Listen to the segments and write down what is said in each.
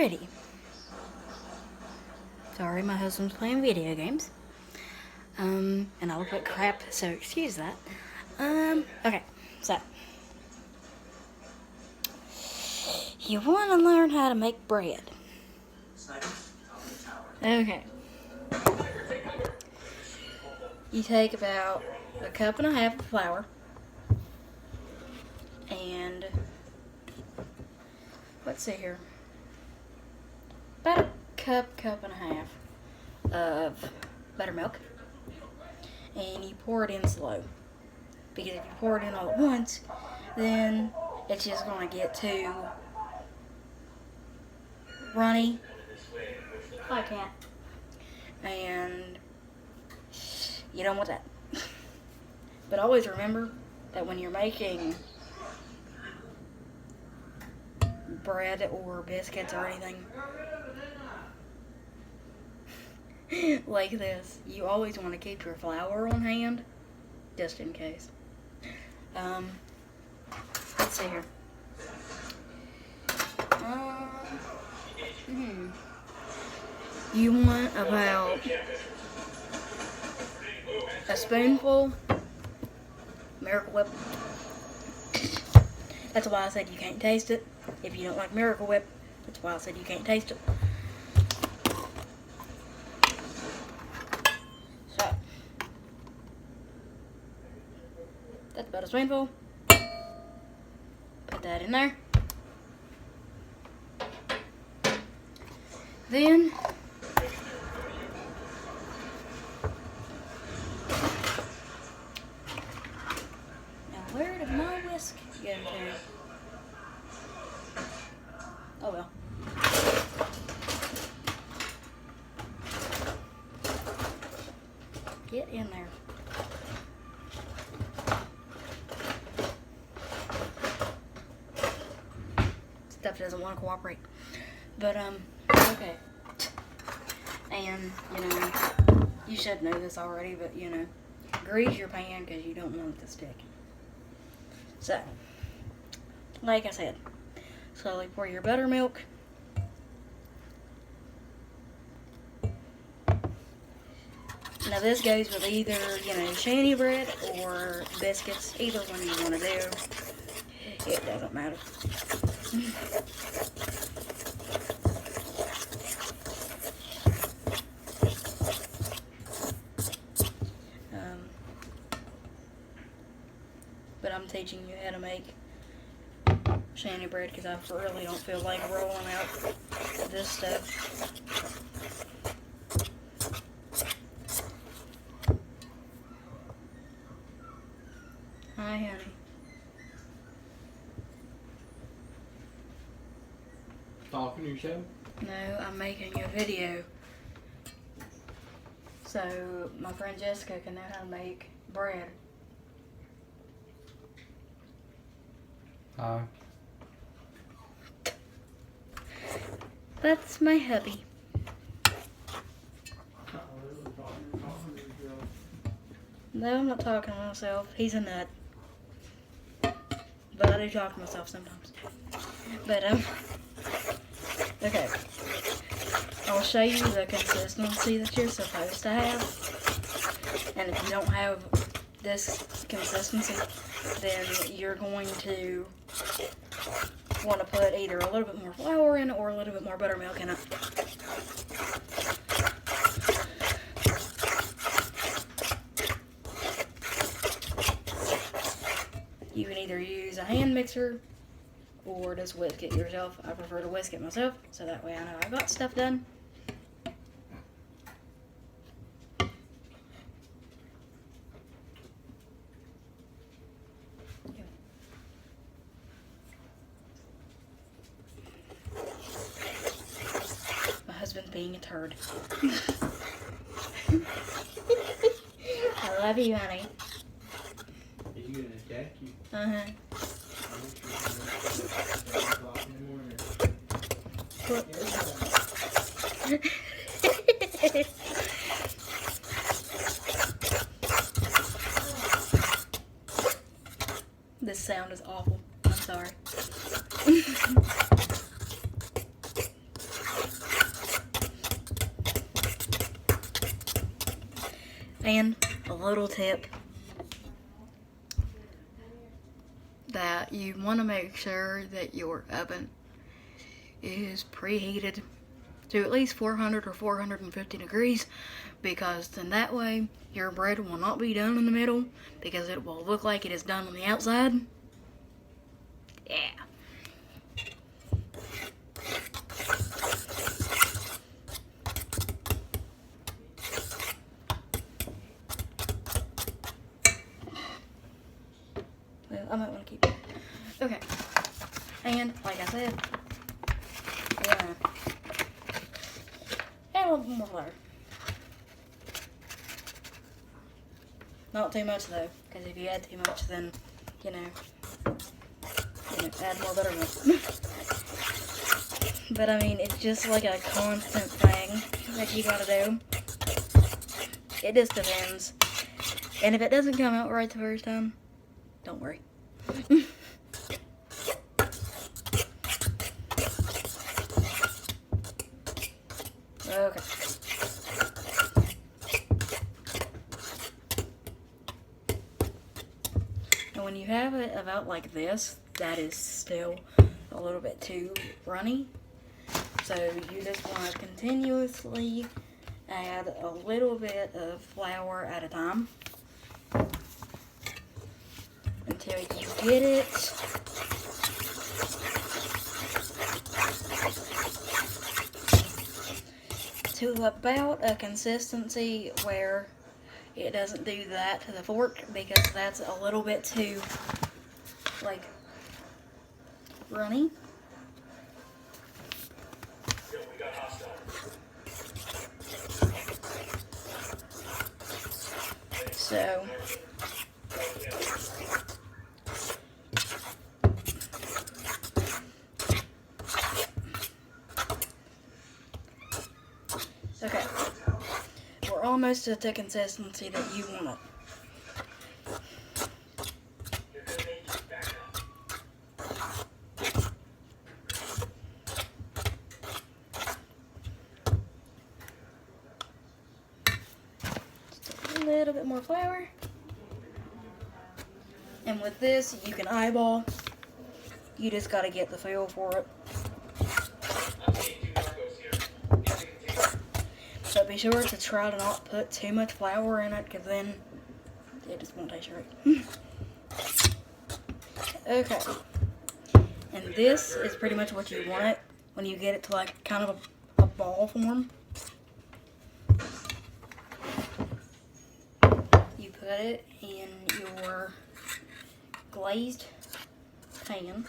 already. Sorry, my husband's playing video games. And I look like crap, so excuse that. Okay, so. You want to learn how to make bread. Okay. You take about a cup and a half of flour. And, let's see here. About a cup and a half of buttermilk. And you pour it in slow. Because if you pour it in all at once, then it's just going to get too runny. I can't. And you don't want that. But always remember that when you're making bread or biscuits or anything like this, you always want to keep your flour on hand, just in case. Let's see here. You want about a spoonful Miracle Whip. That's why I said you can't taste it. If you don't like Miracle Whip, that's why I said you can't taste it. So, that's about a spoonful. Put that in there. Then, now where did my whisk go to? Oh well. Get in there. Stuff doesn't want to cooperate. But, okay. And, you know, you should know this already, but, you know, grease your pan because you don't want it to stick. So, like I said, slowly pour your buttermilk. Now this goes with either, you know, shanty bread or biscuits, either one you want to do. It doesn't matter. But I'm teaching you how to make shanty bread because I really don't feel like rolling out this stuff. Hi, honey. Talking your show? No, I'm making a video. So my friend Jessica can know how to make bread. Hi. That's my hubby. No, I'm not talking to myself. He's a nut. But I do talk to myself sometimes. But, okay. I'll show you the consistency that you're supposed to have. And if you don't have this consistency, then you're going to want to put either a little bit more flour in it or a little bit more buttermilk in it. You can either use a hand mixer or just whisk it yourself. I prefer to whisk it myself, so that way I know I got stuff done. My husband's being a turd. I love you, honey. Are you gonna attack you? Uh-huh. This sound is awful. I'm sorry. And a little tip that you want to make sure that your oven is preheated to at least 400 or 450 degrees, because then that way your bread will not be done in the middle, because it will look like it is done on the outside. Yeah. Well, I might want to keep it. Okay. And like I said, yeah. Add a little more flour. Not too much though, because if you add too much, then you know, add more buttermilk. But I mean, it's just like a constant thing that you gotta do. It just depends. And if it doesn't come out right the first time, don't worry. Okay. And when you have it about like this, that is still a little bit too runny. So you just want to continuously add a little bit of flour at a time until you get it to about a consistency where it doesn't do that to the fork, because that's a little bit too like runny. So okay, we're almost at the consistency that you want it. Just a little bit more flour. And with this, you can eyeball. You just gotta get the feel for it. So be sure to try to not put too much flour in it, because then it just won't taste right. Okay. And this is pretty much what you want it when you get it to like kind of a ball form. You put it in your glazed pan.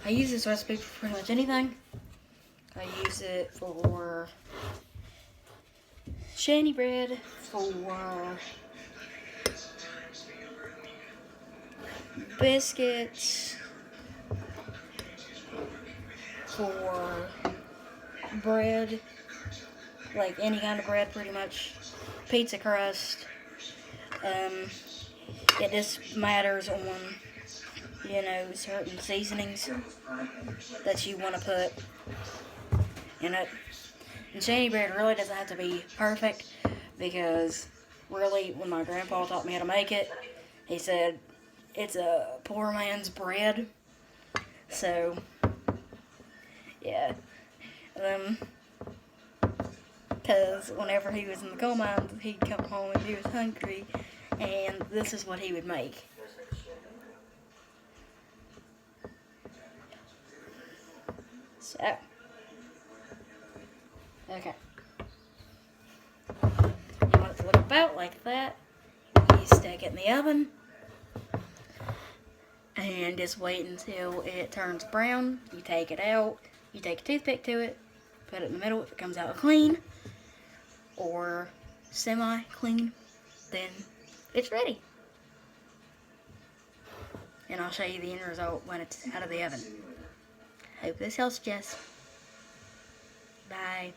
I use this recipe for pretty much anything. I use it for shandy bread, for biscuits, for bread, like any kind of bread pretty much, pizza crust. It just matters on, you know, certain seasonings that you want to put in it. And shandy bread really doesn't have to be perfect, because really when my grandpa taught me how to make it, he said it's a poor man's bread. So yeah, because whenever he was in the coal mines, he'd come home and he was hungry, and this is what he would make. So, okay. You want it to look about like that. You stick it in the oven and just wait until it turns brown. You take it out. You take a toothpick to it, put it in the middle. If it comes out clean or semi-clean, then it's ready. and I'll show you the end result when it's out of the oven. Hope this helps, Jess. Bye.